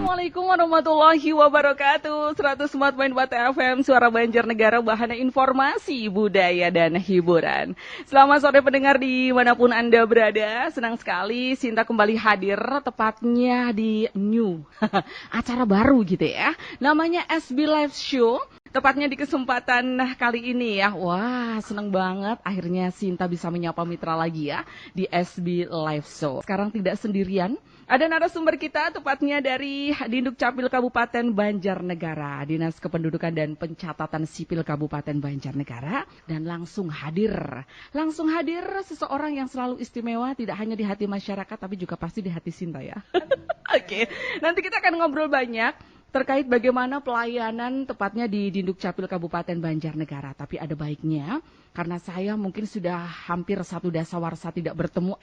Assalamualaikum warahmatullahi wabarakatuh. 104.4 FM Suara Banjarnegara, Bahana Informasi, Budaya, dan Hiburan. Selamat sore pendengar dimanapun Anda berada. Senang sekali Sinta kembali hadir, tepatnya di new acara baru gitu ya. Namanya SB Live Show. Tepatnya di kesempatan kali ini ya. Wah, senang banget akhirnya Sinta bisa menyapa mitra lagi ya di SB Live Show. Sekarang tidak sendirian. Ada narasumber kita tepatnya dari Dinduk Capil Kabupaten Banjarnegara, Dinas Kependudukan dan Pencatatan Sipil Kabupaten Banjarnegara, dan langsung hadir seseorang yang selalu istimewa tidak hanya di hati masyarakat tapi juga pasti di hati Sinta ya. Oke, nanti kita akan ngobrol banyak terkait bagaimana pelayanan tepatnya di Dinduk Capil Kabupaten Banjarnegara. Tapi ada baiknya karena saya mungkin sudah hampir satu dasawarsa tidak bertemu.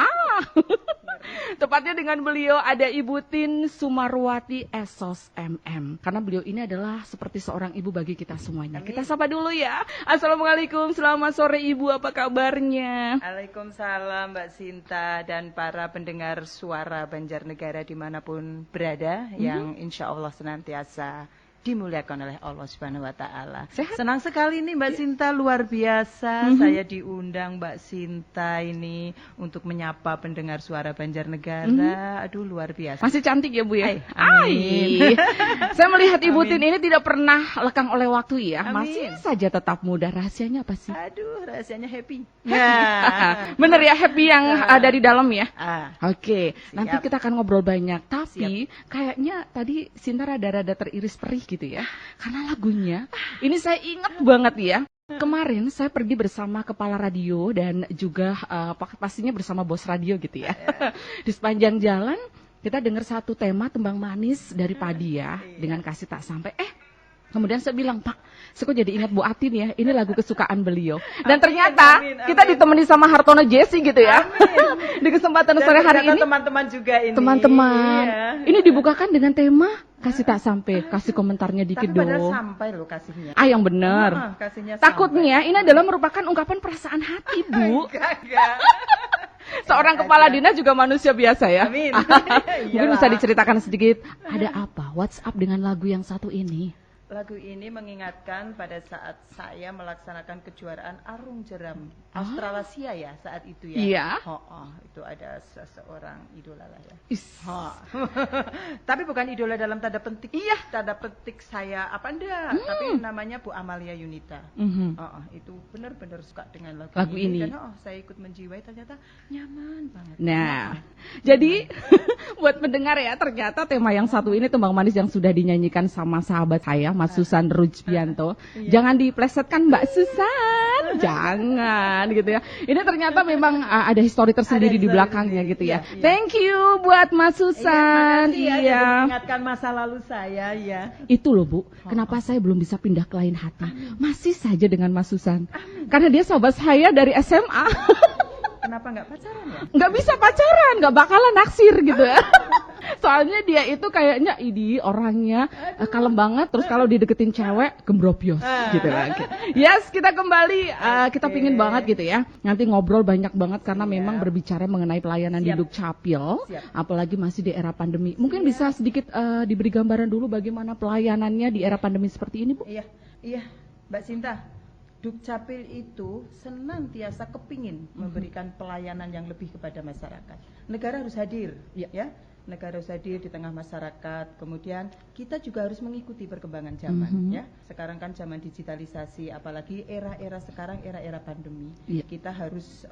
Tepatnya dengan beliau ada Ibu Tin Sumarwati Esos MM. Karena beliau ini adalah seperti seorang ibu bagi kita semuanya. Amin. Kita sapa dulu ya. Assalamualaikum, selamat sore Ibu, apa kabarnya? Waalaikumsalam Mbak Sinta dan para pendengar Suara Banjarnegara dimanapun berada, yang insya Allah senantiasa dimuliakan oleh Allah Subhanahu wa Ta'ala. Senang sekali nih Mbak Sinta, luar biasa. Saya diundang Mbak Sinta ini untuk menyapa pendengar Suara Banjarnegara. Aduh, luar biasa. Masih cantik ya Bu ya? Amin. Saya melihat Ibu Tin ini tidak pernah lekang oleh waktu ya. Amin. Masih saja tetap muda. Rahasianya apa sih? Aduh, rahasianya happy. Bener ya, happy yang dari dalam ya? Oke, Siap. nanti kita akan ngobrol banyak. Tapi kayaknya tadi Sinta rada-rada teriris perih gitu ya. Karena lagunya, ini saya ingat banget ya. Kemarin saya pergi bersama kepala radio dan juga pastinya bersama bos radio gitu ya. Di sepanjang jalan kita dengar satu tema Tembang Manis dari Padi ya, dengan Kasih Tak Sampai. Kemudian saya bilang, Pak, saya kok jadi ingat Bu Atin ya, ini lagu kesukaan beliau. Dan ternyata kita ditemani sama Hartono Jesse gitu ya. Di kesempatan sore hari ini. Teman-teman juga ini. Teman-teman, iya. ini dibukakan dengan tema Kasih Tak Sampai. Kasih komentarnya dikit Tapi padahal dong. sampai loh kasihnya. Yang benar. Kasihnya Takutnya ini adalah merupakan ungkapan perasaan hati, Bu. Enggak. Seorang kepala dinas juga manusia biasa ya. Amin. Mungkin bisa diceritakan sedikit, ada apa? What's up dengan lagu yang satu ini? Lagu ini mengingatkan pada saat saya melaksanakan kejuaraan Arung Jeram Australasia ya saat itu ya. Iya. Itu ada seseorang idola lah ya. Oh. Tapi bukan idola dalam tanda petik. Iya. Tanda petik saya apa enggak? Tapi namanya Bu Amalia Yunita. Itu benar-benar suka dengan lagu ini. Dan saya ikut menjiwai, ternyata nyaman banget. Nah, jadi buat mendengar ya, ternyata tema yang satu ini Tembang Manis yang sudah dinyanyikan sama sahabat saya, Mas Susan Rujbianto. Jangan diplesetkan Mbak Susan, jangan gitu ya. Ini ternyata memang ada histori tersendiri di belakangnya gitu ya. Thank you buat Mas Susan. Iya. Mengingatkan masa lalu saya ya. Itu loh Bu, kenapa saya belum bisa pindah ke lain hati. Masih saja dengan Mas Susan. Karena dia sahabat saya dari SMA. Kenapa nggak pacaran ya? Nggak bisa pacaran, nggak bakalan naksir gitu ya. Soalnya dia itu kayaknya orangnya kalem banget, terus kalau dideketin cewek gembrobios gitu ya. Yes, kita kembali, kita pingin banget gitu ya. Nanti ngobrol banyak banget karena memang berbicara mengenai pelayanan Dinduk Capil, apalagi masih di era pandemi. Mungkin bisa sedikit diberi gambaran dulu bagaimana pelayanannya di era pandemi seperti ini, Bu? Iya, Mbak Sinta. Dukcapil itu senantiasa kepingin memberikan pelayanan yang lebih kepada masyarakat. Negara harus hadir, ya. Negara harus hadir di tengah masyarakat. Kemudian kita juga harus mengikuti perkembangan zaman, ya. Sekarang kan zaman digitalisasi, apalagi era-era sekarang, era-era pandemi. Kita harus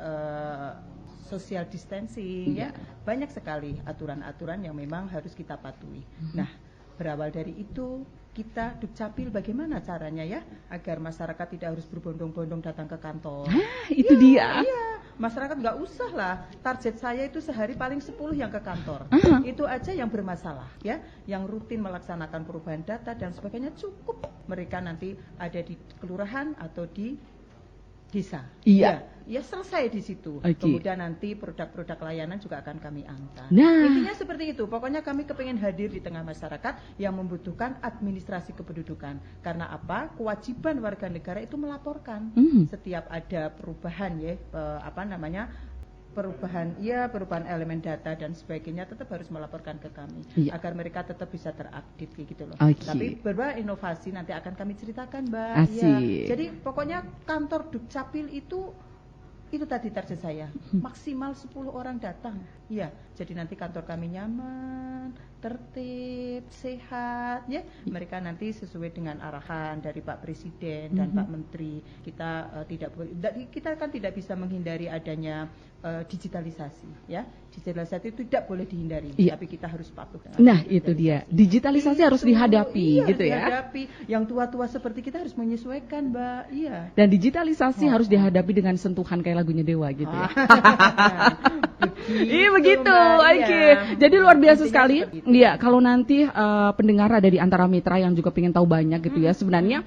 social distancing, ya. Banyak sekali aturan-aturan yang memang harus kita patuhi. Nah, berawal dari itu, kita Dukcapil bagaimana caranya ya agar masyarakat tidak harus berbondong-bondong datang ke kantor. Itu dia. Iya, masyarakat nggak usah lah. Target saya itu sehari paling 10 yang ke kantor. Itu aja yang bermasalah ya, yang rutin melaksanakan perubahan data dan sebagainya cukup. Mereka nanti ada di kelurahan atau di desa. Iya. Ya selesai di situ. Kemudian nanti produk-produk layanan juga akan kami angkat. Intinya seperti itu. Pokoknya kami kepingin hadir di tengah masyarakat yang membutuhkan administrasi kependudukan. Karena apa? Kewajiban warga negara itu melaporkan setiap ada perubahan ya, perubahan elemen data dan sebagainya tetap harus melaporkan ke kami agar mereka tetap bisa terupdate gitu loh. Tapi beberapa inovasi nanti akan kami ceritakan, Mbak. Ya. Jadi pokoknya kantor Dukcapil itu tadi target saya, maksimal 10 orang datang. Ya, jadi nanti kantor kami nyaman, tertib, sehat, ya. Mereka nanti sesuai dengan arahan dari Pak Presiden dan Pak Menteri. Kita kita kan tidak bisa menghindari adanya digitalisasi, ya. Digitalisasi itu tidak boleh dihindari, tapi kita harus patuh dengan. Nah, itu dia. Digitalisasi harus dihadapi, gitu ya. Dihadapi. Yang tua-tua seperti kita harus menyesuaikan, Mbak. Iya. Dan digitalisasi harus dihadapi dengan sentuhan kayak lagunya Dewa gitu ya. Iya begitu, oke. Jadi luar biasa sekali. Iya, kalau nanti pendengar ada di antara mitra yang juga pengen tahu banyak gitu ya, sebenarnya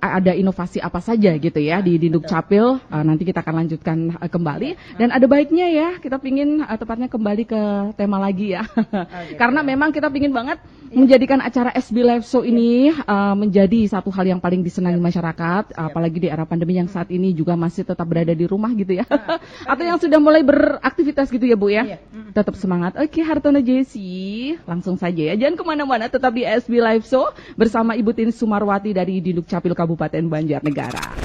ada inovasi apa saja gitu ya di Dukcapil, nanti kita akan lanjutkan kembali. Dan ada baiknya ya, kita pingin tepatnya kembali ke tema lagi ya. Karena memang kita pingin banget menjadikan acara SB Live Show ini menjadi satu hal yang paling disenangi masyarakat, apalagi di era pandemi yang saat ini juga masih tetap berada di rumah gitu ya. Atau yang sudah mulai beraktivitas gitu ya Bu ya. Tetap semangat. Oke, Hartono Jessy, langsung saja ya. Jangan kemana-mana, tetap di SB Live Show bersama Ibu Tini Sumarwati dari Dukcapil Kabupaten Banjarnegara.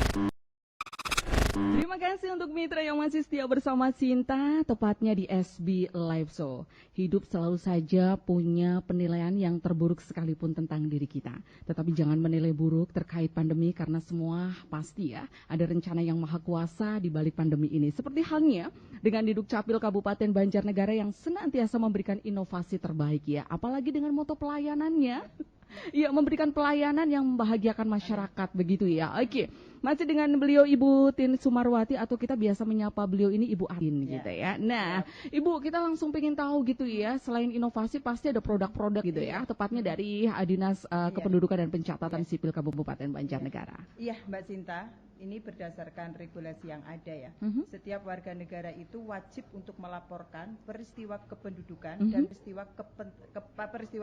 Terima kasih untuk mitra yang masih setia bersama Sinta, tepatnya di SB Live Show. Hidup selalu saja punya penilaian yang terburuk sekalipun tentang diri kita. Tetapi jangan menilai buruk terkait pandemi karena semua pasti ya ada rencana yang maha kuasa di balik pandemi ini. Seperti halnya dengan di Dukcapil Kabupaten Banjarnegara yang senantiasa memberikan inovasi terbaik ya. Apalagi dengan moto pelayanannya. Ya, memberikan pelayanan yang membahagiakan masyarakat begitu ya. Oke, masih dengan beliau Ibu Tin Sumarwati atau kita biasa menyapa beliau ini Ibu Atin gitu ya. Nah, Ibu kita langsung pengen tahu gitu ya, selain inovasi pasti ada produk-produk gitu ya, tepatnya dari Dinas Kependudukan dan Pencatatan Sipil Kabupaten Banjarnegara. Iya, Mbak Sinta. Ini berdasarkan regulasi yang ada ya. Setiap warga negara itu wajib untuk melaporkan peristiwa kependudukan dan peristiwa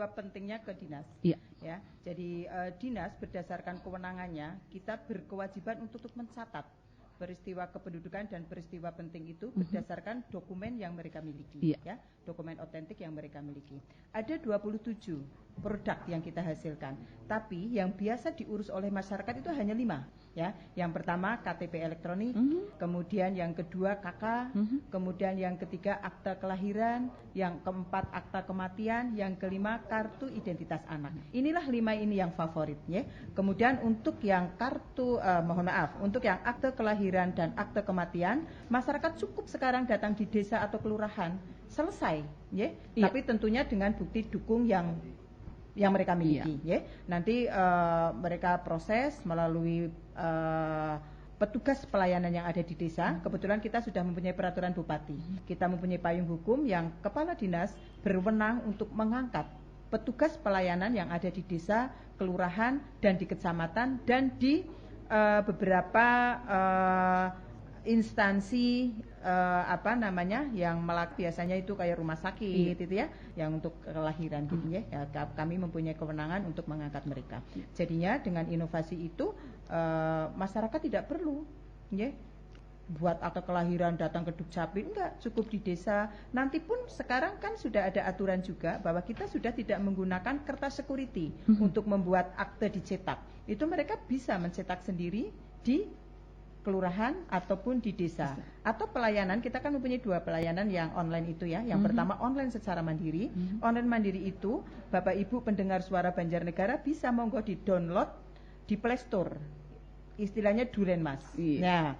pentingnya ke dinas. Ya, jadi dinas berdasarkan kewenangannya kita berkewajiban untuk mencatat peristiwa kependudukan dan peristiwa penting itu berdasarkan dokumen yang mereka miliki, ya, dokumen otentik yang mereka miliki. Ada 27 produk yang kita hasilkan, tapi yang biasa diurus oleh masyarakat itu hanya 5. Ya, yang pertama KTP elektronik, kemudian yang kedua KK, kemudian yang ketiga akta kelahiran, yang keempat akta kematian, yang kelima kartu identitas anak. Inilah 5 ini yang favorit ya. Kemudian untuk yang untuk yang akte kelahiran dan akte kematian, masyarakat cukup sekarang datang di desa atau kelurahan, selesai ya. Tapi tentunya dengan bukti dukung yang mereka miliki, ya. Nanti mereka proses melalui petugas pelayanan yang ada di desa. Kebetulan kita sudah mempunyai peraturan bupati. Kita mempunyai payung hukum yang kepala dinas berwenang untuk mengangkat petugas pelayanan yang ada di desa, kelurahan, dan di kecamatan, dan di beberapa instansi yang biasanya itu kayak rumah sakit itu ya, yang untuk kelahiran gitu ya. Kami mempunyai kewenangan untuk mengangkat mereka. Jadinya dengan inovasi itu masyarakat tidak perlu ya buat akte kelahiran datang ke Dukcapil, enggak, cukup di desa. Nanti pun sekarang kan sudah ada aturan juga bahwa kita sudah tidak menggunakan kertas security untuk membuat akte dicetak. Itu mereka bisa mencetak sendiri di kelurahan ataupun di desa. Atau pelayanan, kita kan mempunyai 2 pelayanan yang online itu ya. Yang pertama online secara mandiri. Online mandiri itu Bapak Ibu pendengar suara Banjarnegara bisa monggo di download di Play Store. Istilahnya Durenmas. Nah,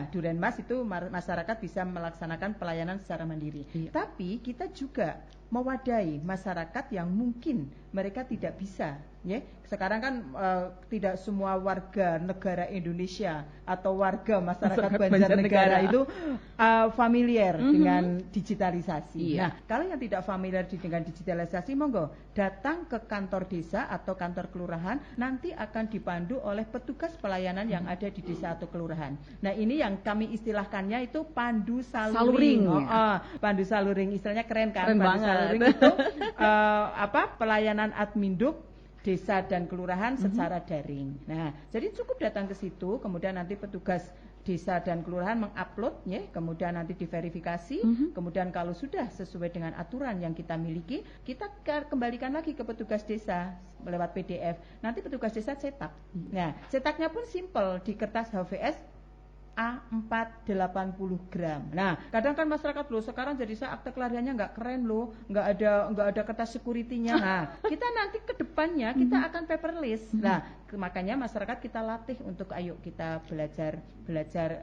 Durenmas itu masyarakat bisa melaksanakan pelayanan secara mandiri. Tapi kita juga mewadahi masyarakat yang mungkin mereka tidak bisa ya. Sekarang kan tidak semua warga negara Indonesia atau warga masyarakat Banjarnegara itu familiar dengan digitalisasi. Nah, kalau yang tidak familiar dengan digitalisasi, monggo datang ke kantor desa atau kantor kelurahan, nanti akan dipandu oleh petugas pelayanan yang ada di desa atau kelurahan. Nah, ini yang kami istilahkannya itu pandu saluring. Pandu saluring, istilahnya keren kan? Keren pandu banget. Saluring itu pelayanan adminduk desa dan kelurahan secara daring. Nah, jadi cukup datang ke situ, kemudian nanti petugas desa dan kelurahan mengupload ya, kemudian nanti diverifikasi, kemudian kalau sudah sesuai dengan aturan yang kita miliki, kita kembalikan lagi ke petugas desa lewat PDF. Nanti petugas desa cetak. Nah, cetaknya pun simple di kertas HVS A4 80 gram. Nah, kadang kan masyarakat loh sekarang jadi saya akte kelahirannya nggak keren loh, nggak ada kertas security-nya. Nah, kita nanti ke depannya kita akan paperless. Nah, makanya masyarakat kita latih untuk ayo kita belajar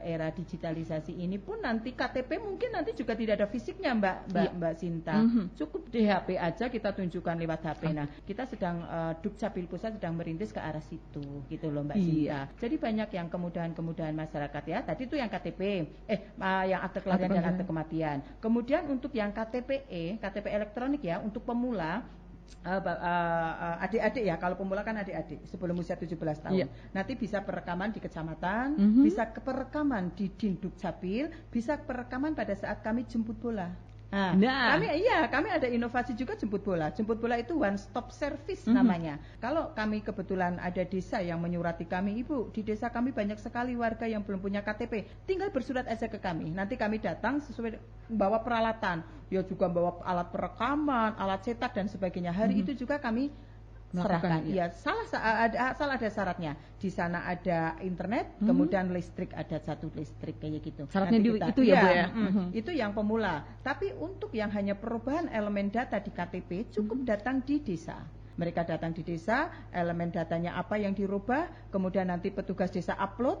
era digitalisasi ini pun nanti KTP mungkin nanti juga tidak ada fisiknya Mbak Sinta. Cukup di HP aja kita tunjukkan lewat HP. Nah, kita sedang Dukcapil Pusat sedang merintis ke arah situ gitu loh Mbak Sinta. Jadi banyak yang kemudahan-kemudahan masyarakat ya. Tadi itu yang KTP, yang akte kelahiran dan akte kematian. Kemudian untuk yang KTP elektronik ya, untuk pemula, adik-adik ya, kalau pemula kan adik-adik sebelum usia 17 tahun. Nanti bisa perekaman di kecamatan, bisa perekaman di Dindukcapil, bisa perekaman pada saat kami jemput bola. Nah, kami ada inovasi juga jemput bola. Jemput bola itu one stop service namanya. Kalau kami kebetulan ada desa yang menyurati kami, Ibu, di desa kami banyak sekali warga yang belum punya KTP. Tinggal bersurat aja ke kami. Nanti kami datang sesuai bawa peralatan. Ya juga bawa alat perekaman, alat cetak dan sebagainya. Hari itu juga kami serahkan. Iya, salah ada syaratnya. Di sana ada internet, kemudian listrik ada satu listrik kayak gitu. Syaratnya itu ya Bu ya. Itu yang pemula. Tapi untuk yang hanya perubahan elemen data di KTP cukup datang di desa. Mereka datang di desa, elemen datanya apa yang dirubah, kemudian nanti petugas desa upload,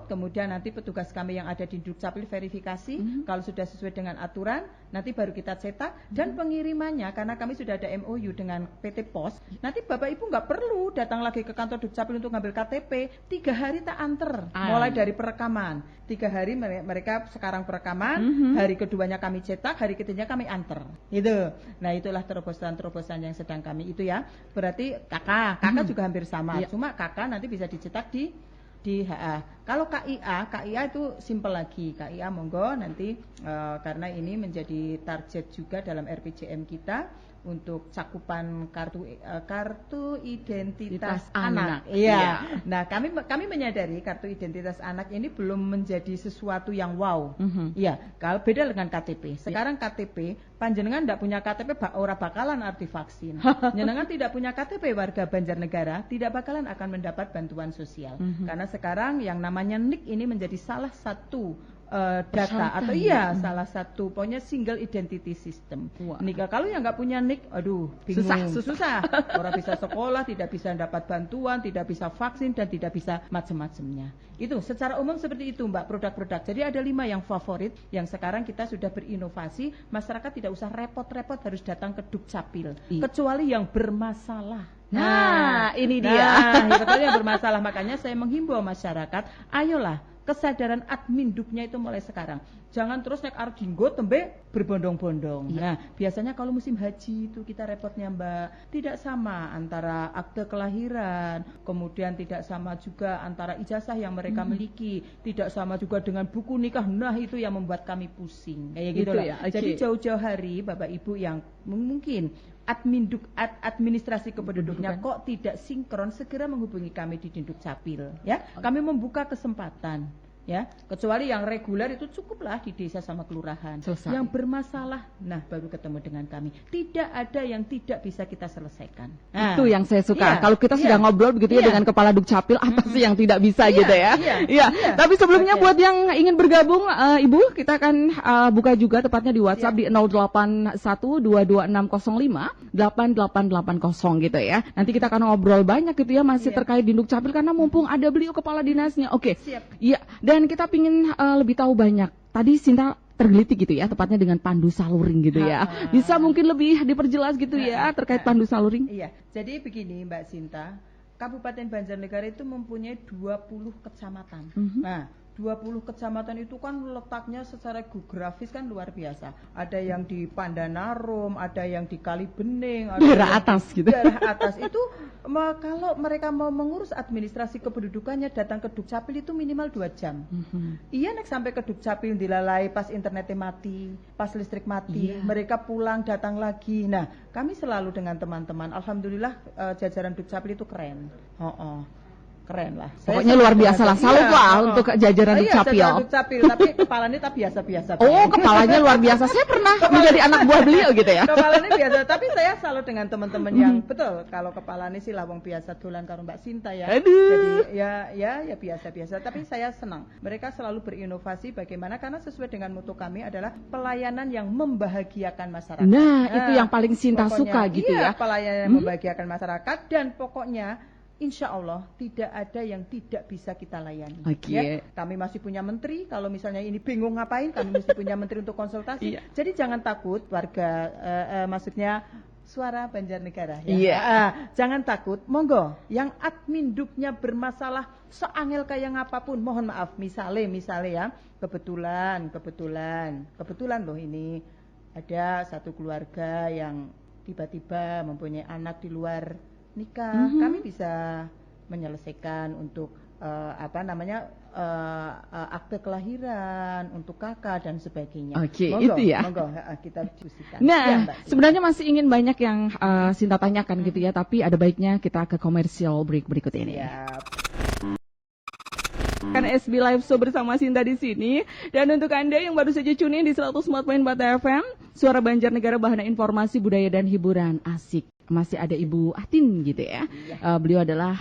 kemudian nanti petugas kami yang ada di Dukcapil verifikasi, kalau sudah sesuai dengan aturan, nanti baru kita cetak, dan pengirimannya, karena kami sudah ada MOU dengan PT Pos, nanti Bapak Ibu nggak perlu datang lagi ke kantor Dukcapil untuk ngambil KTP, 3 hari tak anter, mulai dari perekaman, 3 hari mereka sekarang perekaman, hari keduanya kami cetak, hari ketiganya kami anter, gitu. Nah itulah terobosan-terobosan yang sedang kami itu ya, berarti kakak juga hampir sama, cuma kakak nanti bisa dicetak di HA. Kalau KIA itu simple lagi. KIA monggo nanti karena ini menjadi target juga dalam RPJM kita untuk cakupan kartu identitas anak. Iya. Nah, kami menyadari kartu identitas anak ini belum menjadi sesuatu yang wow. Iya, kalau beda dengan KTP. Sekarang KTP panjenengan tidak punya KTP ora bakalan arti vaksin. Jenengan tidak punya KTP warga Banjarnegara tidak bakalan akan mendapat bantuan sosial. Karena sekarang yang namanya NIK ini menjadi salah satu data atau salah satu pokoknya single identity system. Nika kalau yang nggak punya NIK, aduh bingung, susah. Orang bisa sekolah, tidak bisa dapat bantuan, tidak bisa vaksin dan tidak bisa macam-macamnya. Itu secara umum seperti itu Mbak, produk-produk. Jadi ada 5 yang favorit yang sekarang kita sudah berinovasi. Masyarakat tidak usah repot-repot harus datang ke Dukcapil, kecuali yang bermasalah. Ini dia. Kecuali yang bermasalah. Makanya saya menghimbau masyarakat, ayolah. Kesadaran admin Duknya itu mulai sekarang. Jangan terus naik Ardinggo tembe berbondong-bondong. Nah, biasanya kalau musim haji itu kita repotnya Mbak, tidak sama antara akte kelahiran, kemudian tidak sama juga antara ijazah yang mereka miliki, tidak sama juga dengan buku nikah. Nah, itu yang membuat kami pusing. Kayak gitu lah. Jadi jauh-jauh hari Bapak Ibu yang mungkin administrasi kependuduknya kok tidak sinkron, segera menghubungi kami di Dukcapil ya. Kami membuka kesempatan ya, kecuali yang reguler itu cukuplah di desa sama kelurahan. Selesai. Yang bermasalah, nah baru ketemu dengan kami. Tidak ada yang tidak bisa kita selesaikan. Nah, itu yang saya suka. Kalau kita sudah ngobrol begitu ya dengan kepala Dukcapil, apa sih yang tidak bisa gitu ya? Iya. Tapi sebelumnya buat yang ingin bergabung, Ibu, kita akan buka juga tepatnya di WhatsApp di 081226058880 gitu ya. Nanti kita akan ngobrol banyak gitu ya, masih terkait di Dukcapil karena mumpung ada beliau kepala dinasnya. Oke. Iya. Dan kita ingin lebih tahu banyak. Tadi Sinta tergelitik gitu ya, tepatnya dengan pandu saluring gitu ya. Bisa mungkin lebih diperjelas gitu ya terkait pandu saluring? Iya. Jadi begini Mbak Sinta, Kabupaten Banjarnegara itu mempunyai 20 kecamatan. Nah, 20 kecamatan itu kan letaknya secara geografis kan luar biasa. Ada yang di Pandanarum, ada yang di Kalibening, ada daerah atas gitu. Daerah atas itu kalau mereka mau mengurus administrasi kependudukannya datang ke Dukcapil itu minimal 2 jam. Iya naik sampai ke Dukcapil dilalai pas internetnya mati, pas listrik mati, mereka pulang datang lagi. Nah, kami selalu dengan teman-teman, alhamdulillah jajaran Dukcapil itu keren. keren lah. Pokoknya luar biasa lah, salut lah untuk jajaran Dukcapil. Iya, Dukcapil, tapi kepalanya tak biasa-biasa. Oh, kepalanya luar biasa. Saya pernah menjadi anak buah beliau gitu ya. Kepalanya biasa, tapi saya salut dengan teman-teman yang betul. Kalau kepalanya sih lawang biasa dolan karo Mbak Sinta ya. Aduh. Jadi ya biasa-biasa. Tapi saya senang. Mereka selalu berinovasi bagaimana karena sesuai dengan mutu kami adalah pelayanan yang membahagiakan masyarakat. Nah, itu yang paling Sinta pokoknya, suka gitu ya. Pelayanan yang membahagiakan masyarakat dan pokoknya insya Allah tidak ada yang tidak bisa kita layani. Okay. Ya, kami masih punya menteri. Kalau misalnya ini bingung ngapain, kami mesti punya menteri untuk konsultasi. Jadi jangan takut warga, maksudnya suara Banjarnegara. Ya. Jangan takut. Monggo. Yang admin duknya bermasalah seangel kayak apapun, mohon maaf. Misalnya ya, kebetulan loh ini ada satu keluarga yang tiba-tiba mempunyai anak di luar nikah, kami bisa menyelesaikan untuk akte kelahiran untuk kakak dan sebagainya. Oke, monggo, itu ya. Monggo, kita diskusikan. Nah, ya, sebenarnya masih ingin banyak yang Sinta tanyakan gitu ya, tapi ada baiknya kita ke commercial break berikut ini. Siap. Kan SB Live Show bersama Sinta di sini. Dan untuk Anda yang baru saja tune in di 104.4 FM, Suara Banjarnegara, Bahana Informasi Budaya dan Hiburan. Asik. Masih ada Ibu Atin gitu ya. Beliau adalah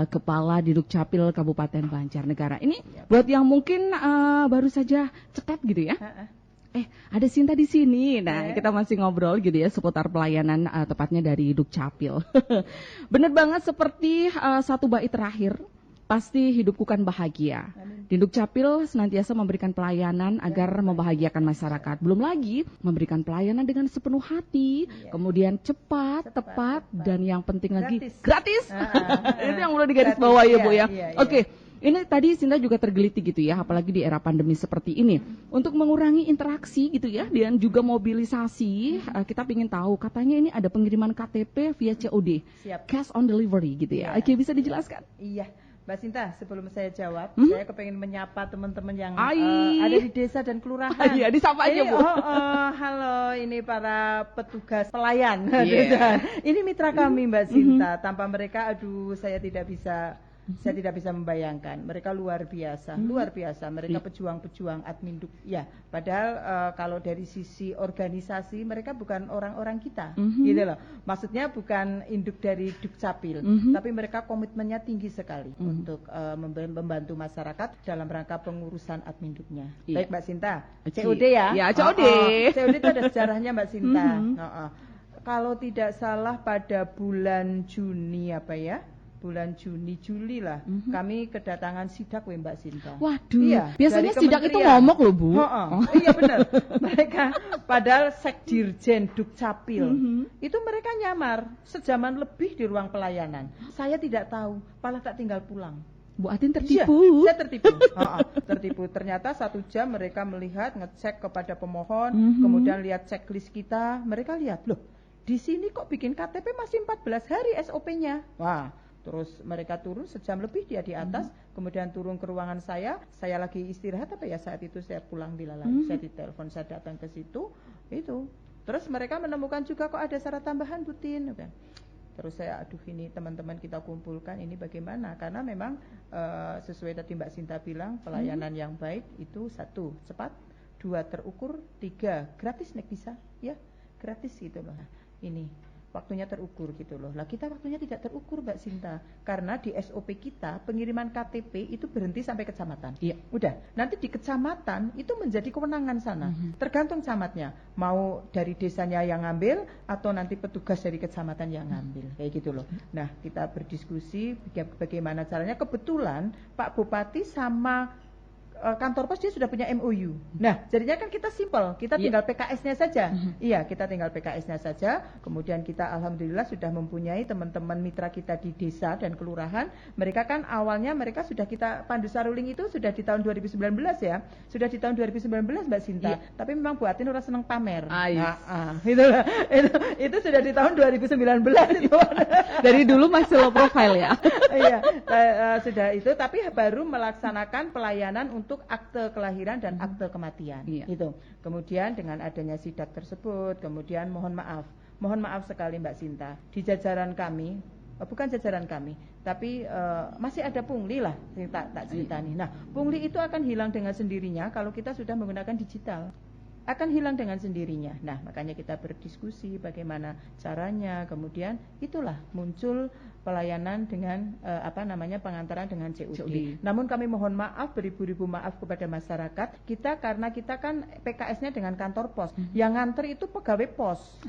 Kepala di Dukcapil Kabupaten Banjarnegara. Ini buat yang mungkin baru saja cekat gitu ya. Ada Sinta di sini. Nah, kita masih ngobrol gitu ya seputar pelayanan tepatnya dari Dukcapil. Bener banget seperti satu bait terakhir. Pasti hidupku kan bahagia. Di Dukcapil senantiasa memberikan pelayanan agar membahagiakan masyarakat. Belum lagi memberikan pelayanan dengan sepenuh hati, kemudian cepat, tepat, dan yang penting lagi gratis. Itu yang perlu digaris bawah ya Bu ya. Oke. Ini tadi Sinta juga tergeliti gitu ya, apalagi di era pandemi seperti ini. Untuk mengurangi interaksi gitu ya, dan juga mobilisasi, kita ingin tahu, katanya ini ada pengiriman KTP via COD, cash on delivery gitu ya. Oke, bisa dijelaskan? Iya. Mbak Sinta, sebelum saya jawab, saya kepengen menyapa teman-teman yang ada di desa dan kelurahan. Iya, disapa aja Bu. Halo, ini para petugas pelayan desa. Ini mitra kami Mbak Sinta. Tanpa mereka, saya tidak bisa membayangkan. Mereka luar biasa. Mereka pejuang-pejuang admin duk. Ya, padahal kalau dari sisi organisasi mereka bukan orang-orang kita, gitu loh. Maksudnya bukan induk dari Dukcapil, tapi mereka komitmennya tinggi sekali untuk membantu masyarakat dalam rangka pengurusan admin duknya. Baik Mbak Sinta, COD ya? Ya, COD. COD itu ada sejarahnya Mbak Sinta. Kalau tidak salah pada bulan Juni bulan Juli lah, kami kedatangan sidak Mbak Sinta. Waduh, iya, biasanya sidak itu ngomong loh Bu. Iya benar. Mereka padahal Sekdirjen Dukcapil itu mereka nyamar sejaman lebih di ruang pelayanan. Saya tidak tahu, malah tak tinggal pulang. Bu Atin tertipu. Iya, saya tertipu. Tertipu. Ternyata 1 jam mereka melihat, ngecek kepada pemohon, kemudian lihat checklist kita, mereka lihat loh, di sini kok bikin KTP masih 14 hari SOP-nya. Wah. Terus mereka turun sejam lebih dia di atas, kemudian turun ke ruangan saya lagi istirahat saat itu saya pulang dilalui, saya ditelepon, saya datang ke situ, itu. Terus mereka menemukan juga kok ada syarat tambahan Butin. Terus saya ini teman-teman kita kumpulkan ini bagaimana, karena memang sesuai tadi Mbak Sinta bilang pelayanan yang baik itu 1, cepat, 2, terukur, 3, gratis nek bisa, ya gratis gitu loh. Ini waktunya terukur gitu loh. Lah kita waktunya tidak terukur Mbak Sinta, karena di SOP kita pengiriman KTP itu berhenti sampai kecamatan. Iya. Udah, nanti di kecamatan itu menjadi kewenangan sana. Tergantung camatnya, mau dari desanya yang ngambil atau nanti petugas dari kecamatan yang ngambil. Kayak gitu loh. Nah, kita berdiskusi bagaimana caranya. Kebetulan Pak Bupati sama kantor pos dia sudah punya MOU. Nah, jadinya kan kita simpel, kita tinggal PKS-nya saja. Iya, kita tinggal PKS-nya saja. Kemudian kita alhamdulillah sudah mempunyai teman-teman mitra kita di desa dan kelurahan. Mereka kan awalnya mereka sudah kita pandu saruling itu sudah di tahun 2019 ya. Sudah di tahun 2019 Mbak Sinta. Tapi memang Bu Atin udah seneng pamer. Itu sudah di tahun 2019 itu. Dari dulu masih low profile ya. Iya, sudah itu, tapi baru melaksanakan pelayanan untuk akte kelahiran dan akte kematian. Itu. Kemudian dengan adanya sidak tersebut, kemudian mohon maaf sekali Mbak Sinta, di jajaran kami bukan jajaran kami, tapi masih ada pungli lah, tak cerita nih. Nah, pungli itu akan hilang dengan sendirinya kalau kita sudah menggunakan digital. Akan hilang dengan sendirinya. Nah, makanya kita berdiskusi bagaimana caranya. Kemudian itulah muncul pelayanan dengan pengantaran dengan COD. Namun kami mohon maaf, beribu-ribu maaf kepada masyarakat. Karena kita kan PKS-nya dengan kantor pos. Yang nganter itu pegawai pos.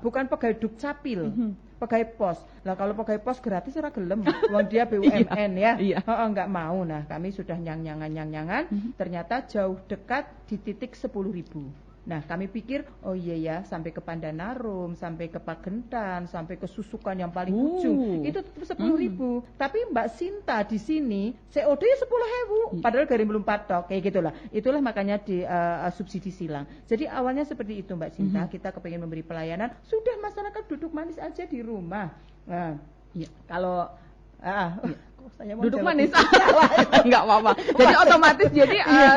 Bukan pegawai Dukcapil. Pegawai pos. Lah kalau pegawai pos gratis ora gelem. Wong dia BUMN ya. Enggak mau. Nah, kami sudah nyang-nyangan. Ternyata jauh dekat di titik 10.000. Nah, kami pikir, oh iya ya, sampai ke Pandanarum, sampai ke Pagentan, sampai ke Susukan yang paling ujung, itu 10.000. Tapi Mbak Sinta di sini COD 10.000, padahal dari belum patok, kayak gitulah. Itulah makanya di subsidi silang. Jadi awalnya seperti itu Mbak Sinta, kita kepingin memberi pelayanan, sudah masyarakat duduk manis aja di rumah. Nah, kalau saya mau duduk manis enggak apa-apa. Jadi otomatis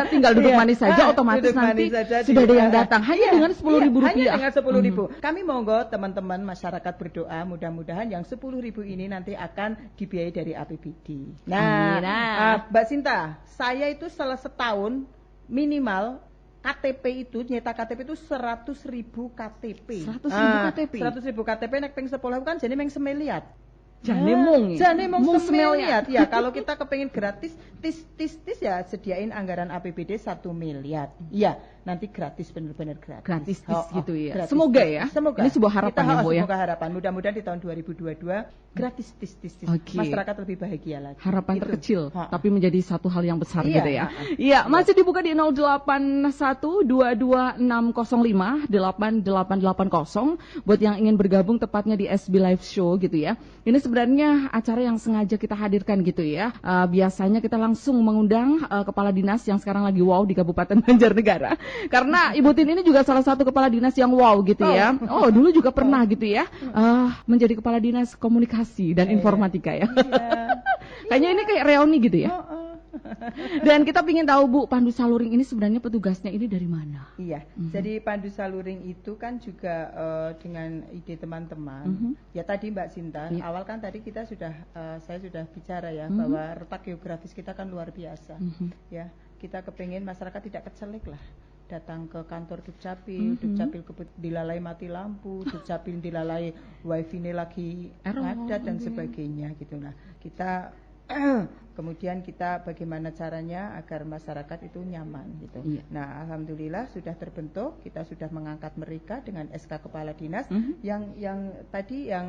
tinggal duduk manis saja, otomatis nanti sudah ada yang datang hanya dengan Rp10.000. Hanya dengan 10.000. Kami monggo teman-teman masyarakat berdoa mudah-mudahan yang 10.000 ini nanti akan dibiayai dari APBD. Nah, Mbak Sinta, saya itu setahun minimal KTP itu, nyetak KTP itu 100.000 KTP. 100.000 KTP. 100.000 KTP nek ping 10 kan jadi meng semiliat. Jane mung semiliat ya. Kalau kita kepengen gratis tis ya sediain anggaran APBD 1 miliar. Iya, nanti gratis, benar-benar gratis. Gratis gitu ya. Gratis. Semoga ya. Semoga. Ini sebuah harapan ya, Bu ya. Semoga harapan. Mudah-mudahan di tahun 2022 gratis tis. Masyarakat lebih bahagia lagi. Harapan terkecil tapi menjadi satu hal yang besar gitu ya. Iya, masih dibuka di 0812260588880 buat yang ingin bergabung tepatnya di SB Live Show gitu ya. Ini sebenarnya acara yang sengaja kita hadirkan gitu ya. Biasanya kita langsung mengundang kepala dinas yang sekarang lagi wow di Kabupaten Banjarnegara. Karena Ibu Tin ini juga salah satu kepala dinas yang wow gitu ya. Oh, dulu juga pernah gitu ya. Menjadi kepala dinas komunikasi dan informatika ya. Kayaknya ini kayak reuni gitu ya. Dan kita ingin tahu Bu, Pandu Saluring ini sebenarnya petugasnya ini dari mana? Iya, jadi Pandu Saluring itu kan juga dengan ide teman-teman. Ya tadi Mbak Sinta, awal kan tadi kita saya sudah bicara ya bahwa letak geografis kita kan luar biasa. Ya, kita kepengen masyarakat tidak kecelek lah. Datang ke kantor Dukcapil, Dukcapil dilalai mati lampu, Dukcapil dilalai wifi-nya lagi ngadat dan sebagainya gitu. Nah, kita kemudian kita bagaimana caranya agar masyarakat itu nyaman gitu. Nah, alhamdulillah sudah terbentuk, kita sudah mengangkat mereka dengan SK Kepala Dinas yang tadi yang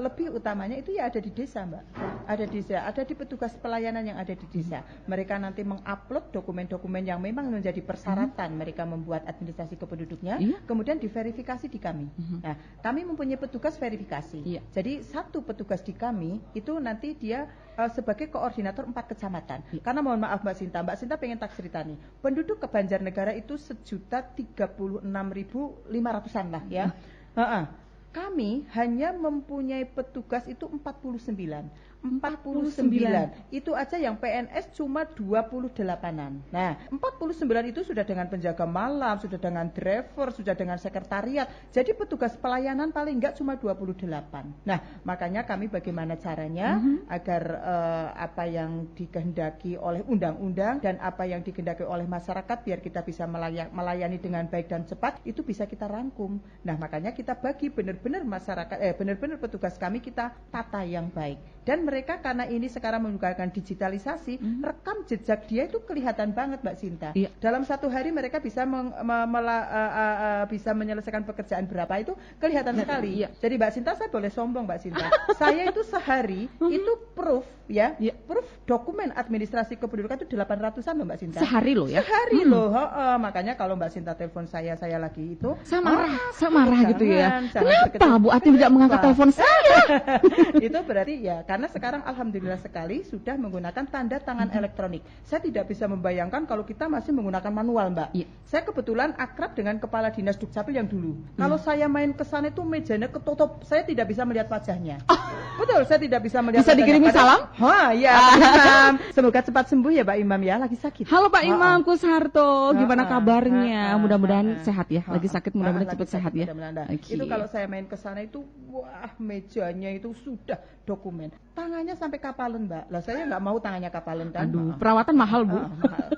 lebih utamanya itu ya ada di desa, Mbak. Ada di desa, ada di petugas pelayanan yang ada di desa. Mereka nanti mengupload dokumen-dokumen yang memang menjadi persyaratan mereka membuat administrasi kependuduknya, kemudian diverifikasi di kami. Nah, kami mempunyai petugas verifikasi. Jadi satu petugas di kami itu nanti dia sebagai koordinator 4 kecamatan. Karena mohon maaf Mbak Sinta pengen tak cerita nih. Penduduk ke Banjarnegara itu 1.036.500-an lah ya. Kami hanya mempunyai petugas itu 49. Itu aja yang PNS cuma 28-an. Nah, 49 itu sudah dengan penjaga malam, sudah dengan driver, sudah dengan sekretariat. Jadi petugas pelayanan paling enggak cuma 28. Nah, makanya kami bagaimana caranya agar apa yang dikehendaki oleh undang-undang dan apa yang dikehendaki oleh masyarakat biar kita bisa melayani dengan baik dan cepat itu bisa kita rangkum. Nah, makanya kita bagi benar-benar masyarakat benar-benar petugas kami kita tata yang baik. Dan mereka karena ini sekarang menggunakan digitalisasi, rekam jejak dia itu kelihatan banget Mbak Sinta. Dalam satu hari mereka bisa bisa menyelesaikan pekerjaan berapa itu kelihatan sekali. Jadi Mbak Sinta saya boleh sombong Mbak Sinta. Saya itu sehari itu proof ya, proof dokumen administrasi kependudukan itu 800-an loh Mbak Sinta. Sehari loh ya? Sehari loh. Makanya kalau Mbak Sinta telepon saya lagi itu saya marah gitu ya. Kenapa Bu Ati tidak mengangkat telepon saya? Itu berarti ya karena sekarang alhamdulillah sekali sudah menggunakan tanda tangan elektronik. Saya tidak bisa membayangkan kalau kita masih menggunakan manual, Mbak. Saya kebetulan akrab dengan kepala dinas Dukcapil yang dulu. Kalau saya main ke sana itu mejanya ketutup, saya tidak bisa melihat wajahnya. Betul, saya tidak bisa melihat. Bisa dikirimin salam? Ya, Pak Imam. Semoga cepat sembuh ya Pak Imam ya, lagi sakit. Halo Pak Imam Kusharto, gimana kabarnya? Mudah-mudahan ha. sehat ya. Lagi sakit, mudah-mudahan cepat sehat ya. Okay. Itu kalau saya main ke sana itu, wah mejanya itu sudah dokumen. Tangannya sampai kapalan Mbak. Lah saya nggak mau tangannya kapalan kan. Aduh, perawatan mahal Bu. Mahal.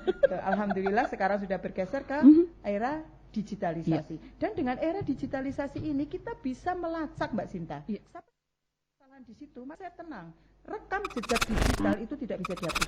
Alhamdulillah sekarang sudah bergeser ke era digitalisasi. Dan dengan era digitalisasi ini kita bisa melacak Mbak Sinta. Kesalahan di situ, Mas saya tenang. Rekam jejak digital itu tidak bisa dihapus.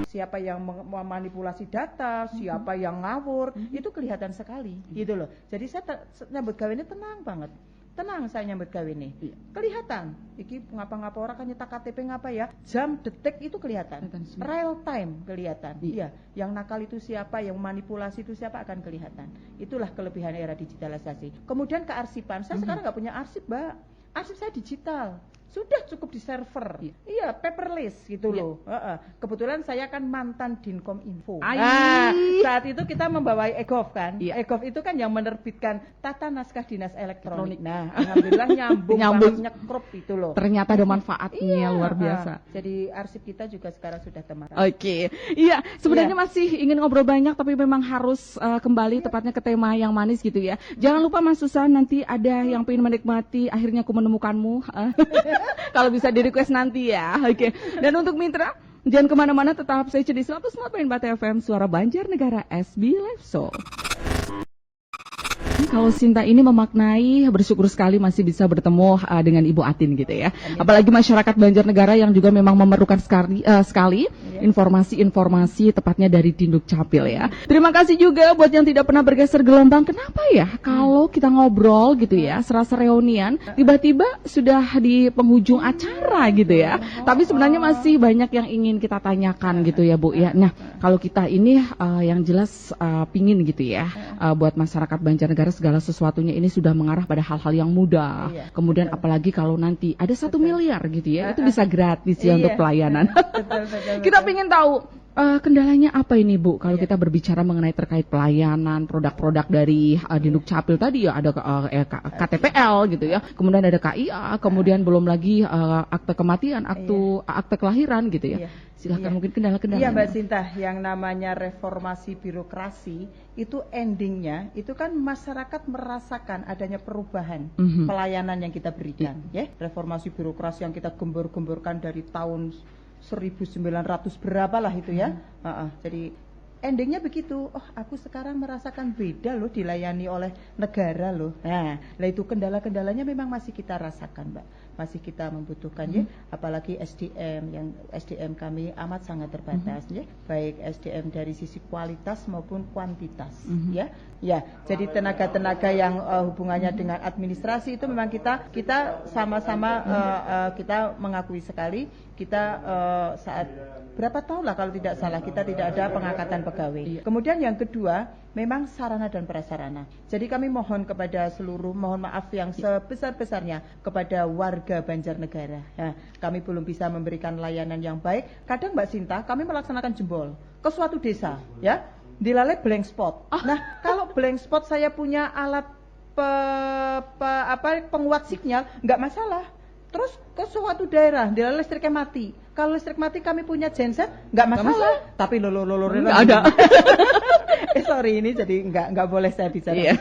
Siapa yang memanipulasi data, siapa yang ngawur, itu kelihatan sekali, gitu loh. Jadi saya nyambut gawe ini tenang banget. Tenang saya nyambut gawe ini. Kelihatan. Iki ngapa-ngapa orang kan nyetak KTP ngapa ya? Jam, detik itu kelihatan. Real time kelihatan. Iya, yang nakal itu siapa, yang manipulasi itu siapa akan kelihatan. Itulah kelebihan era digitalisasi. Kemudian kearsipan. Saya sekarang nggak punya arsip, Mbak. Arsip saya digital. Sudah cukup di server, iya paperless gitu loh. Kebetulan saya kan mantan Dinkom Info. Saat itu kita membawa EGOV kan. EGOV itu kan yang menerbitkan tata naskah dinas elektronik. Nah, alhamdulillah nyambung banget, nyekrup itu loh. Ternyata ada manfaatnya luar biasa. Jadi arsip kita juga sekarang sudah teman. Oke, iya sebenarnya masih ingin ngobrol banyak tapi memang harus kembali tepatnya ke tema yang manis gitu ya. Jangan lupa Mas Susan, nanti ada yang pengen menikmati akhirnya aku menemukanmu. Kalau bisa di request nanti ya. Oke. Dan untuk mitra, jangan kemana-mana, tetap stay di 104.4 FM Suara Banjarnegara SB Live Show. Kalau Sinta ini memaknai bersyukur sekali masih bisa bertemu dengan Ibu Atin gitu ya. Apalagi masyarakat Banjarnegara yang juga memang memerlukan sekali informasi-informasi tepatnya dari Dinduk Capil ya. Terima kasih juga buat yang tidak pernah bergeser gelombang. Kenapa ya kalau kita ngobrol gitu ya, serasa reunian, tiba-tiba sudah di penghujung acara gitu ya. Tapi sebenarnya masih banyak yang ingin kita tanyakan gitu ya Bu ya. Nah, kalau kita ini yang jelas pingin gitu ya, buat masyarakat Banjarnegara segala sesuatunya ini sudah mengarah pada hal-hal yang mudah. Kemudian apalagi kalau nanti ada 1 miliar gitu ya, itu bisa gratis ya untuk pelayanan. Kita ingin tahu kendalanya apa ini Bu kalau kita berbicara mengenai terkait pelayanan produk-produk dari Dinduk Capil tadi ya, ada KTPL gitu ya, kemudian ada KIA, kemudian belum lagi akte kematian, akte kelahiran gitu ya. Silahkan mungkin kendala-kendala. Iya Mbak Sinta, yang namanya reformasi birokrasi itu endingnya itu kan masyarakat merasakan adanya perubahan pelayanan yang kita berikan. Ya, reformasi birokrasi yang kita gembor-gemborkan dari tahun 1900 berapa lah itu ya. Jadi endingnya begitu. Oh, aku sekarang merasakan beda loh dilayani oleh negara loh. Nah, itu kendala-kendalanya memang masih kita rasakan, Mbak. Masih kita membutuhkan ya, apalagi SDM yang SDM kami amat sangat terbatas ya, baik SDM dari sisi kualitas maupun kuantitas ya. Ya, jadi tenaga-tenaga yang hubungannya dengan administrasi itu memang kita sama-sama kita mengakui sekali kita saat berapa tahun lah kalau tidak salah kita tidak ada pengangkatan pegawai. Kemudian yang kedua memang sarana dan prasarana. Jadi kami mohon kepada mohon maaf yang sebesar-besarnya kepada warga Banjarnegara. Nah, kami belum bisa memberikan layanan yang baik. Kadang Mbak Sinta kami melaksanakan jempol ke suatu desa ya, dilalui blank spot. Nah, kalau blank spot saya punya alat penguat sinyal nggak masalah. Terus ke suatu daerah, dia listriknya mati. Kalau listrik mati kami punya genset, nggak masalah. Tapi nggak ada. Sorry ini jadi nggak boleh saya bicara.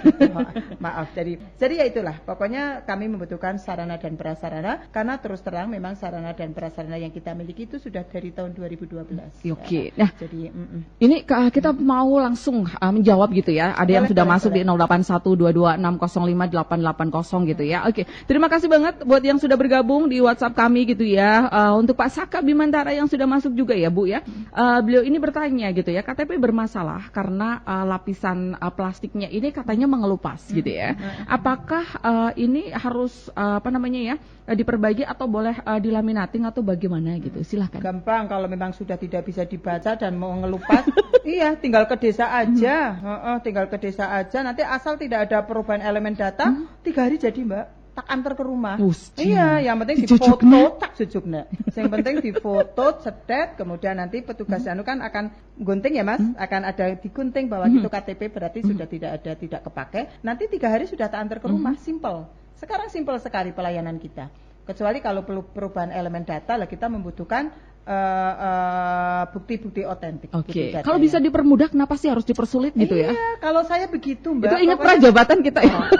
Maaf. Jadi ya itulah. Pokoknya kami membutuhkan sarana dan prasarana karena terus terang memang sarana dan prasarana yang kita miliki itu sudah dari tahun 2012. Oke. Nah, jadi ini kita mau langsung menjawab gitu ya. Ada yang sudah masuk di 081226058880 gitu ya. Oke. Terima kasih banget buat yang sudah bergabung di WhatsApp kami gitu ya. Untuk Pak Saka Bimantara yang sudah masuk juga ya Bu ya. Beliau ini bertanya gitu ya, KTP bermasalah karena lapisan plastiknya ini katanya mengelupas gitu ya. Apakah ini harus diperbaiki atau boleh dilaminating atau bagaimana gitu? Silahkan. Gampang kalau memang sudah tidak bisa dibaca dan mau ngelupas, iya tinggal ke desa aja. Tinggal ke desa aja. Nanti asal tidak ada perubahan elemen data, 3 hari jadi Mbak. Tak antar ke rumah. Iya, yang penting difoto, tak jujuknya. Yang penting difoto, cedet, kemudian nanti petugas kan akan gunting ya Mas, akan ada digunting bahwa itu KTP berarti sudah tidak kepake. Nanti 3 hari sudah tak antar ke rumah, simple. Sekarang simple sekali pelayanan kita. Kecuali kalau perlu perubahan elemen data lah kita membutuhkan bukti-bukti otentik. Oke. Kalau bisa dipermudah, kenapa sih harus dipersulit gitu ya? Iya, kalau saya begitu, Mbak. Itu ingat prajabatan kita ya.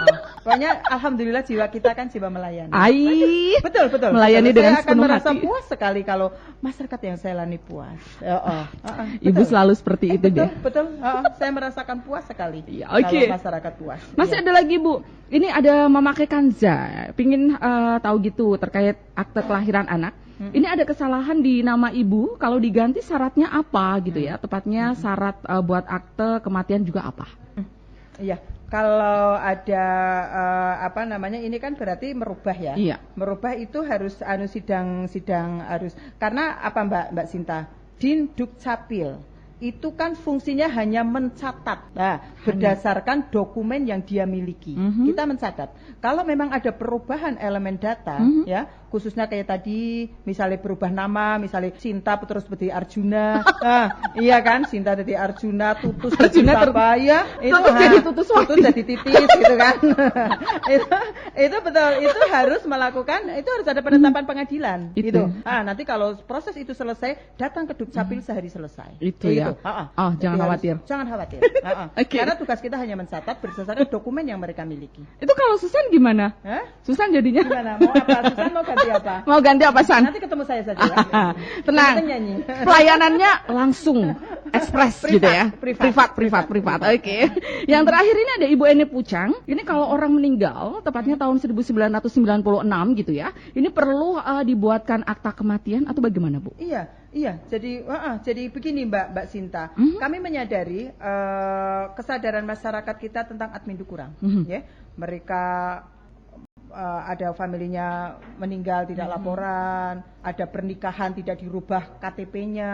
Pokoknya alhamdulillah jiwa kita kan jiwa melayani. Betul. Betul. Melayani dengan saya akan sepenuh merasa hati. puas sekali kalau masyarakat yang saya layani puas. Ibu selalu seperti itu deh. Betul. Saya merasakan puas sekali. Iya, oke. Kalau masyarakat puas. Masih Iya. ada lagi Bu. Ini ada memakai Kanza. Pingin tahu gitu terkait akte kelahiran anak. Ini ada kesalahan di nama ibu. Kalau diganti syaratnya apa gitu ya? Tepatnya syarat buat akte kematian juga apa? Iya. Kalau ada ini kan berarti merubah ya. Iya. Merubah itu harus sidang harus karena apa Mbak Sinta? Din Dukcapil itu kan fungsinya hanya mencatat. Nah, berdasarkan dokumen yang dia miliki. Kita mencatat. Kalau memang ada perubahan elemen data ya, khususnya kayak tadi misalnya berubah nama, misalnya Sinta terus jadi Arjuna. Iya kan? Sinta jadi Arjuna, Tutus jadi apa ya? Itu jadi Tutus jadi titis gitu kan. itu betul. Itu harus melakukan, itu harus ada penetapan pengadilan gitu. Nanti kalau proses itu selesai, datang ke Dukcapil sehari selesai. Itu ya. Jangan khawatir. Jangan khawatir. Okay. Karena tugas kita hanya mencatat berdasarkan dokumen yang mereka miliki. Itu kalau Susan gimana? Susan jadinya? Gimana? Mau apa? Susan mau ganti apa? Mau ganti apa, San? Nanti ketemu saya saja ya. Tenang. Nyanyi. Pelayanannya langsung ekspres gitu ya. Privat. Oke. Yang terakhir ini ada Ibu Eni Pucang. Ini kalau orang meninggal tepatnya tahun 1996 gitu ya. Ini perlu dibuatkan akta kematian atau bagaimana, Bu? Iya, jadi begini Mbak Sinta, kami menyadari kesadaran masyarakat kita tentang admindu kurang, ya. Mereka ada familinya meninggal tidak laporan, ada pernikahan tidak dirubah KTP-nya,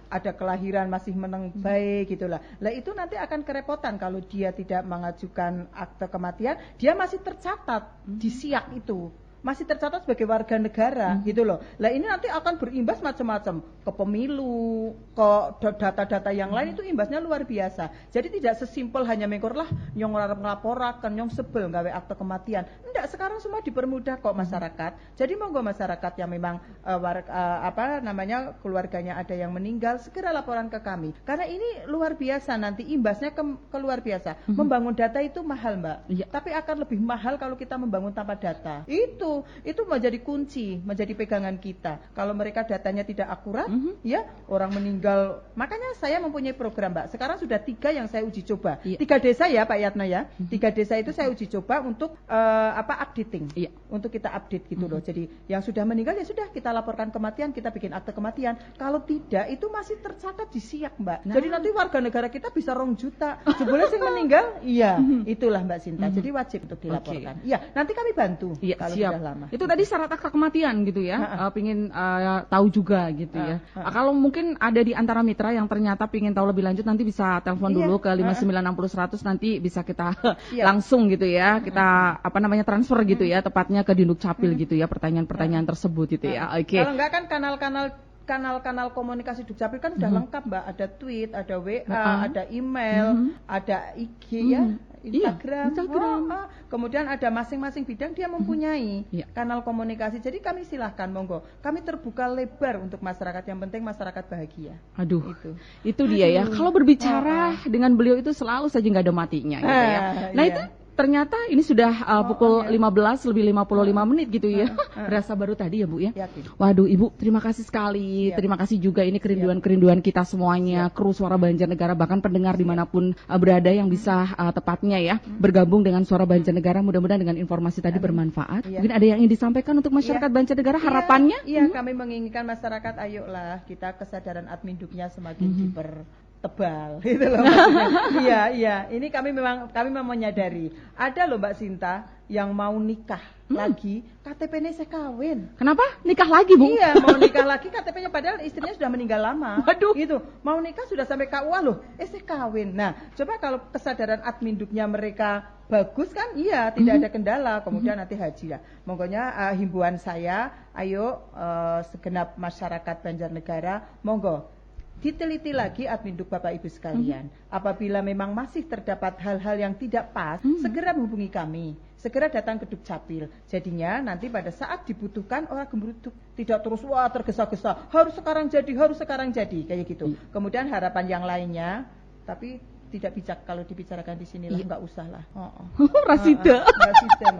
ada kelahiran masih meneng baik gitulah. Lah itu nanti akan kerepotan kalau dia tidak mengajukan akte kematian, dia masih tercatat di SIAK itu. Masih tercatat sebagai warga negara gitu loh. Lah ini nanti akan berimbas macam-macam ke pemilu, ke data-data yang lain itu imbasnya luar biasa. Jadi tidak sesimpel hanya mengkorlah nyong ngelaporaken nyong sebel gawe akte kematian. Enggak, sekarang semua dipermudah kok masyarakat. Jadi monggo masyarakat yang memang keluarganya ada yang meninggal segera laporan ke kami. Karena ini luar biasa nanti imbasnya ke luar biasa. Membangun data itu mahal, Mbak. Iya. Tapi akan lebih mahal kalau kita membangun tanpa data. Itu menjadi kunci, menjadi pegangan kita. Kalau mereka datanya tidak akurat, ya orang meninggal. Makanya saya mempunyai program, Mbak. Sekarang sudah 3 yang saya uji coba. 3 desa ya, Pak Yatno ya. 3 desa itu saya uji coba untuk updating, untuk kita update gitu loh. Jadi yang sudah meninggal ya sudah kita laporkan kematian, kita bikin akte kematian. Kalau tidak, itu masih tercatat di SIAK, Mbak. Jadi nanti warga negara kita bisa 2 juta. Sebulan sing meninggal, iya, itulah Mbak Sinta. Jadi wajib untuk dilaporkan. Iya, nanti kami bantu kalau siap. sudah lama. Itu tadi syarat akta kematian gitu ya. Pingin tahu juga gitu ya. Kalau mungkin ada di antara mitra yang ternyata pingin tahu lebih lanjut, nanti bisa telepon dulu ke 5960 100, nanti bisa kita langsung gitu ya. Kita transfer gitu ya, tepatnya ke Dinduk Capil gitu ya, pertanyaan-pertanyaan tersebut gitu ya. Oke. Kalau enggak kan kanal-kanal komunikasi Dukcapil kan sudah lengkap, Mbak. Ada tweet, ada WA, ada email, ada IG ya, Instagram. Kemudian ada masing-masing bidang dia mempunyai kanal komunikasi. Jadi kami silahkan monggo. Kami terbuka lebar untuk masyarakat, yang penting masyarakat bahagia. Aduh. Itu dia ya. Kalau berbicara dengan beliau itu selalu saja nggak ada matinya gitu ya. Nah, itu ternyata ini sudah pukul 15 lebih 55 menit gitu ya. Berasa baru tadi ya Bu ya. Yakin. Waduh Ibu, terima kasih sekali. Terima kasih juga, ini kerinduan-kerinduan kita semuanya, kru Suara Banjarnegara, bahkan pendengar dimanapun berada yang bisa tepatnya ya bergabung dengan Suara Banjarnegara. Mudah-mudahan dengan informasi tadi bermanfaat. Mungkin ada yang ingin disampaikan untuk masyarakat Banjarnegara, harapannya? Iya, kami menginginkan masyarakat, ayolah kita kesadaran adminduknya semakin tebal gitu loh. Iya. Ini kami memang menyadari. Ada loh Mbak Sinta yang mau nikah lagi, KTP-nya saya kawin. Kenapa? Nikah lagi, Bu? Iya, mau nikah lagi, KTP-nya padahal istrinya sudah meninggal lama. Waduh. Gitu. Mau nikah sudah sampai KUA loh. Saya kawin. Nah, coba kalau kesadaran adminduknya mereka bagus kan? Iya, tidak ada kendala. Kemudian nanti haji lah. Monggonya himbauan saya, ayo segenap masyarakat Banjarnegara, monggo diteliti lagi admin duk Bapak Ibu sekalian. Apabila memang masih terdapat hal-hal yang tidak pas, segera menghubungi kami. Segera datang ke Dukcapil. Jadinya nanti pada saat dibutuhkan orang gemeruduk, tidak terus wah tergesa-gesa, harus sekarang jadi kayak gitu. Kemudian harapan yang lainnya, tapi tidak bijak kalau dibicarakan di sini lah, nggak usah lah. Rasida.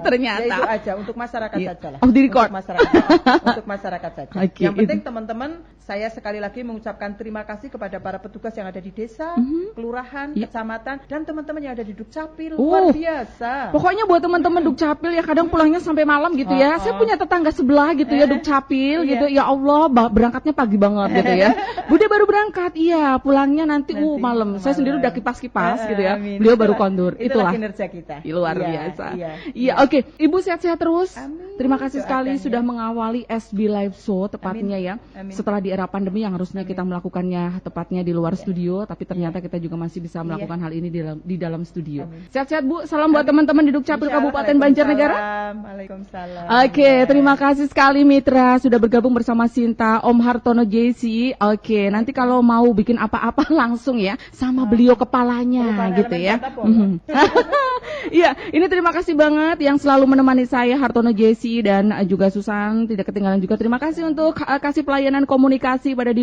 Ternyata. Ya itu aja untuk masyarakat saja lah. Oh, di record. Untuk masyarakat saja. Okay, yang penting teman-teman, saya sekali lagi mengucapkan terima kasih kepada para petugas yang ada di desa, kelurahan, kecamatan, dan teman-teman yang ada di Dukcapil. Luar biasa. Pokoknya buat teman-teman Dukcapil ya, kadang pulangnya sampai malam gitu ya. Saya punya tetangga sebelah gitu ya, Dukcapil gitu. Ya Allah, berangkatnya pagi banget gitu ya. Bude baru berangkat, iya, pulangnya nanti malam. Saya sendiri udah kipas gitu ya. Amin. Beliau baru kondur. Itulah kinerja kita. Luar biasa. Iya, oke. Ibu sehat-sehat terus. Amin. Terima kasih sekali Doakan, sudah mengawali SB Live Show tepatnya ya. Amin. Setelah di era pandemi yang harusnya kita melakukannya tepatnya di luar studio, tapi ternyata kita juga masih bisa melakukan hal ini di dalam studio. Sehat-sehat Bu. Salam buat teman-teman di Dukcapil Kabupaten Banjarnegara. Waalaikumsalam. Oke, terima kasih sekali Mitra sudah bergabung bersama Sinta, Om Hartono JC. Oke, nanti kalau mau bikin apa-apa langsung ya sama beliau kepalanya gitu ya. Iya, ini terima kasih banget yang selalu menemani saya Hartono JC dan juga Susan, tidak ketinggalan juga terima kasih untuk kasih pelayanan komunikasi pada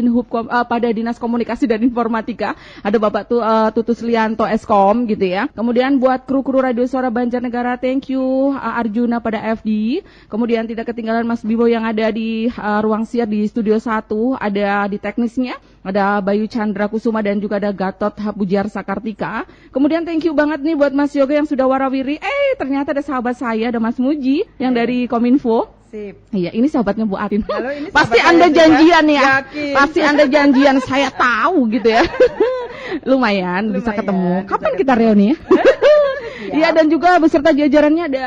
pada Dinas Komunikasi dan Informatika. Ada Bapak Tutus Lianto Eskom gitu ya. Kemudian buat kru-kru Radio Suara Banjarnegara, thank you Arjuna pada FD. Kemudian tidak ketinggalan Mas Bibo yang ada di ruang siar di Studio 1, ada di teknisnya, ada Bayu Chandra Kusuma dan juga ada Gatot Pujar Sakartika. Kemudian thank you banget nih buat Mas Yoga yang sudah warawiri. Ternyata ada sahabat saya, ada Mas Muji yang dari Kominfo. Sip. Iya, ini sahabatnya Bu Atin. Halo, ini Pasti sahabat Anda saya janjian juga. ya. Yakin. Pasti Anda janjian, saya tahu gitu ya. Lumayan bisa ketemu. Kapan kita reuni ya? Iya, dan juga beserta jajarannya ada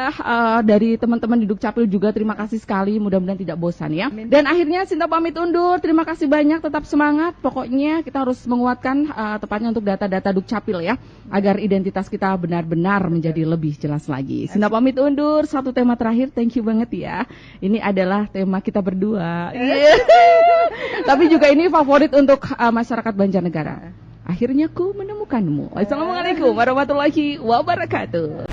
dari teman-teman di Dukcapil juga. Terima kasih sekali, mudah-mudahan tidak bosan ya. Dan akhirnya Sinta pamit undur. Terima kasih banyak, tetap semangat. Pokoknya kita harus menguatkan tepatnya untuk data-data Dukcapil ya, agar identitas kita benar-benar menjadi lebih jelas lagi. Sinta pamit undur. Satu tema terakhir, thank you banget ya. Ini adalah tema kita berdua. Tapi juga ini favorit untuk masyarakat Banjarnegara. Akhirnya ku menemukanmu. Wassalamualaikum warahmatullahi wabarakatuh.